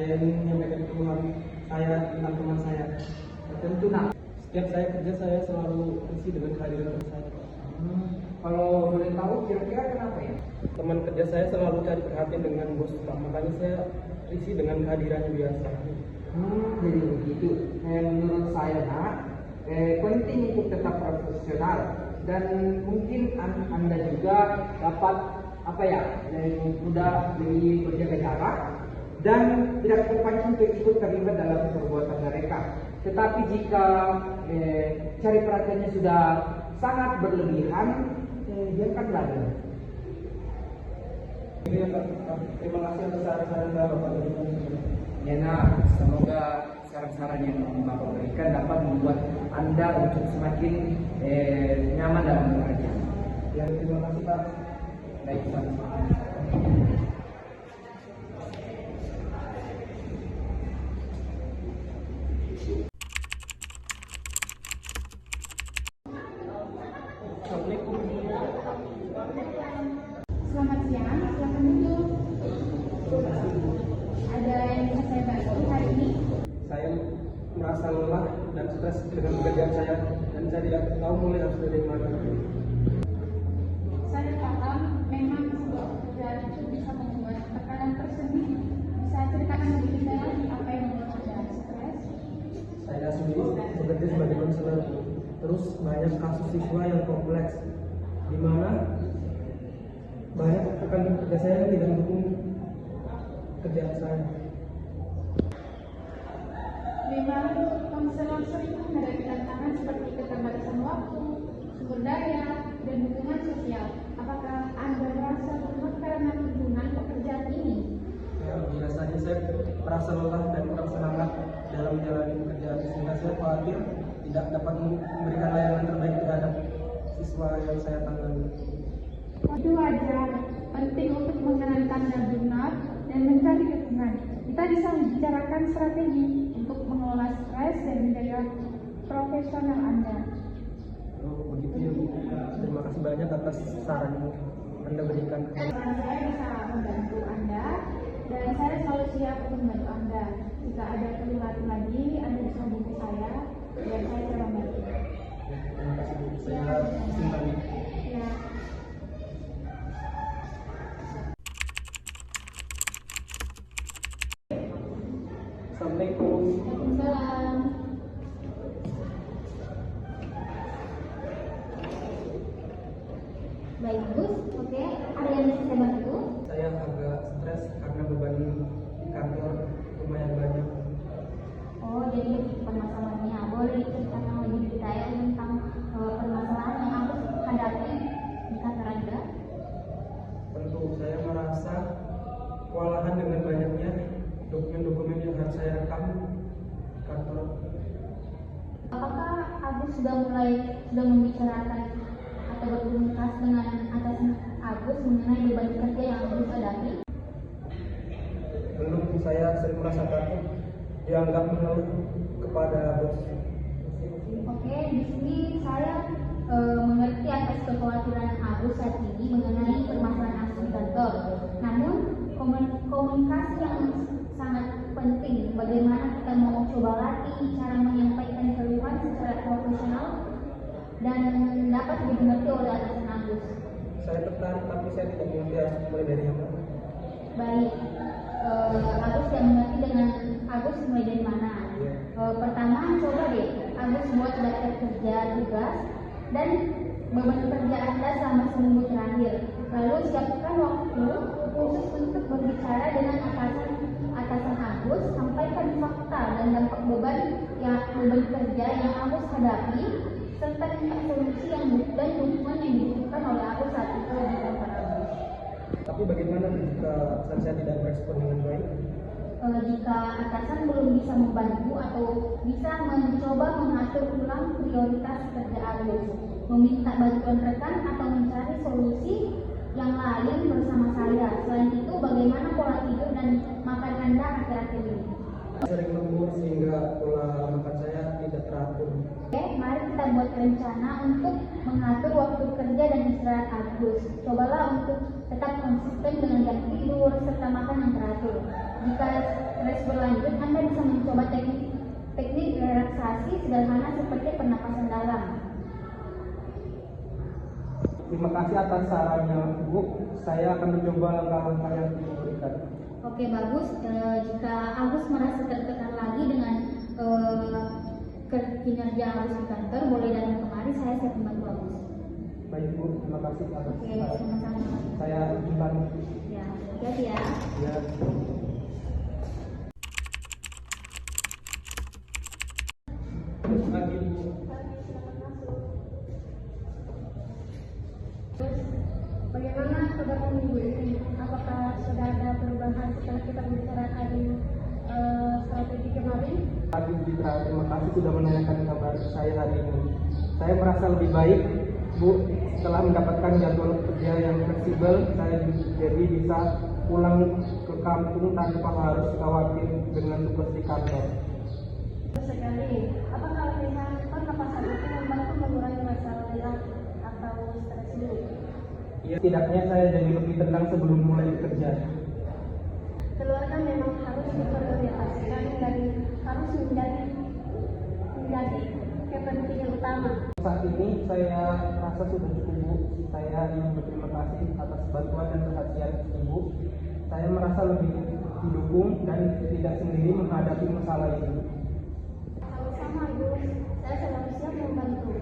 saya ingin menyampaikan keluhan saya tentang teman saya. Tentu setiap saya kerja saya selalu isi dengan kehadiran teman saya. Kalau boleh tahu kira-kira kenapa ya? Teman kerja saya selalu cari perhatian dengan bos, Pak. Makanya saya isi dengan kehadirannya biasa. Jadi begitu. Menurut saya penting untuk tetap profesional dan mungkin Anda juga dapat lebih mudah lebih berjaga jarak dan tidak terpancing untuk ikut terlibat dalam perbuatan mereka. Tetapi jika cari perhatiannya sudah sangat berlebihan, biarkanlah dia. Terima kasih atas saran-saran Bapak. Ya, semoga saran-saran yang Bapak berikan dapat membuat Anda untuk semakin nyaman dalam bekerja. Ya, terima kasih Pak. Baik, sama-sama. Selamat siang, silakan duduk. Ada yang bisa saya bantu hari ini? Saya merasa lelah dan stres dengan pekerjaan saya dan saya tidak tahu mulai harus dari mana. Saya paham, memang sebuah pekerjaan itu bisa membuat tekanan tersendiri. Bisa ceritakan lebih detail apa yang membuat Anda stres? Saya sendiri bekerja sebagai konselor, terus banyak kasus siswa yang kompleks, di mana banyak rekan kerja saya yang tidak mendukung kerjaan saya. Memang konselor sering menghadapi tantangan seperti keterbatasan waktu, sumber daya, dan dukungan sosial. Apakah Anda merasa berat karena tuntunan pekerjaan ini? Ya, biasanya saya merasa lelah dan kurang semangat dalam menjalani pekerjaan, sehingga saya khawatir tidak dapat memberikan layanan terbaik terhadap siswa yang saya tangani. Itu wajar, penting untuk mengenali tanda burnout dan mencari dukungan. Kita bisa membicarakan strategi untuk mengelola stres dan menjaga profesional Anda. Oh, begitu ya Bu. Terima kasih banyak atas saran yang Anda berikan. Saya bisa membantu Anda dan saya selalu siap untuk membantu Anda. Jika ada keluhan lagi, Anda bisa hubungi saya dan saya akan membantu. Terima kasih Bu. Saya simpan. Ya. Assalamualaikum. Waalaikumsalam. Baik, Gus. Oke, ada yang bisa saya bantu? Saya agak stres karena beban di kantor lumayan banyak. Oh, jadi permasalahannya. Boleh diceritakan lebih detail tentang permasalahan yang harus hadapi di kantor Anda? Tentu saya merasa kewalahan dengan banyaknya dokumen-dokumen yang harus saya rekam di kantor. Apakah Agus sudah membicarakan atau berkomunikasi dengan atasan Agus mengenai beban kerja yang Agus hadapi? Belum, saya sering merasa takut dianggap mengeluh kepada bos. Oke, di sini saya mengerti atas kekhawatiran Agus saat ini mengenai permasalahan Agus di kantor. Namun komunikasi yang sangat penting. Bagaimana kita mau coba latih cara menyampaikan keluhan secara profesional dan dapat dimengerti oleh atasan Agus. Saya tertarik tapi saya tidak mengerti harus mulai dari yang mana. Baik, Agus yang mengerti dengan Agus mulai dari mana? Pertama, coba deh Agus buat daftar kerja tugas dan beban kerja Anda selama seminggu terakhir. Lalu siapkan waktu khusus untuk berbicara dengan atasan Agus, sampaikan fakta dan dampak beban kerja yang Agus hadapi, serta minta solusi dan dukungan yang dibutuhkan oleh Agus saat itu di kantor Agus. Tapi bagaimana jika saya tidak merespon dengan baik? Jika atasan belum bisa membantu atau bisa mencoba mengatur ulang prioritas kerja Agus, meminta bantuan rekan atau mencari solusi yang lain bersama saya. Selain itu, bagaimana pola tidur dan makan Anda akhir-akhir ini? Sering lembur sehingga pola makan saya tidak teratur. Oke, mari kita buat rencana untuk mengatur waktu kerja dan istirahat Agus. Cobalah untuk tetap konsisten dengan jam tidur serta makan yang teratur. Jika stres berlangsung mencoba teknik relaksasi sederhana seperti pernapasan dalam. Terima kasih atas sarannya, Bu. Saya akan mencoba langkah-langkah yang diberikan. Oke, bagus. Jika Agus merasa tertekan lagi dengan kinerja Agus di kantor, boleh datang kemari, saya siap membantu Agus. Baik, Bu. Terima kasih atas Oke, saran. sama-sama. Saya simpan. Ya, hati-hati ya. Ya. Pagi, Bu. Bagaimana kabar minggu ini? Apakah sudah ada perubahan setelah kita membicarakan strategi kemarin? Pagi, Citra. Terima kasih sudah menanyakan kabar saya hari ini. Saya merasa lebih baik, Bu, setelah mendapatkan jadwal kerja yang fleksibel. Saya jadi bisa pulang ke kampung tanpa harus khawatir dengan tugas di kantor. Sekali, apakah latihan pernapasan itu membantu mengurangi rasa lelah atau stres dulu? Ya, setidaknya saya jadi lebih tenang sebelum mulai bekerja. Keluarga memang harus diprioritaskan dan harus menjadi kepentingan utama. Saat ini saya rasa sudah cukup, Bu. Saya ingin berterima kasih atas bantuan dan perhatian Ibu. Saya merasa lebih didukung dan tidak sendiri menghadapi masalah ini. Sama-sama, Ibu. Saya selalu siap membantu.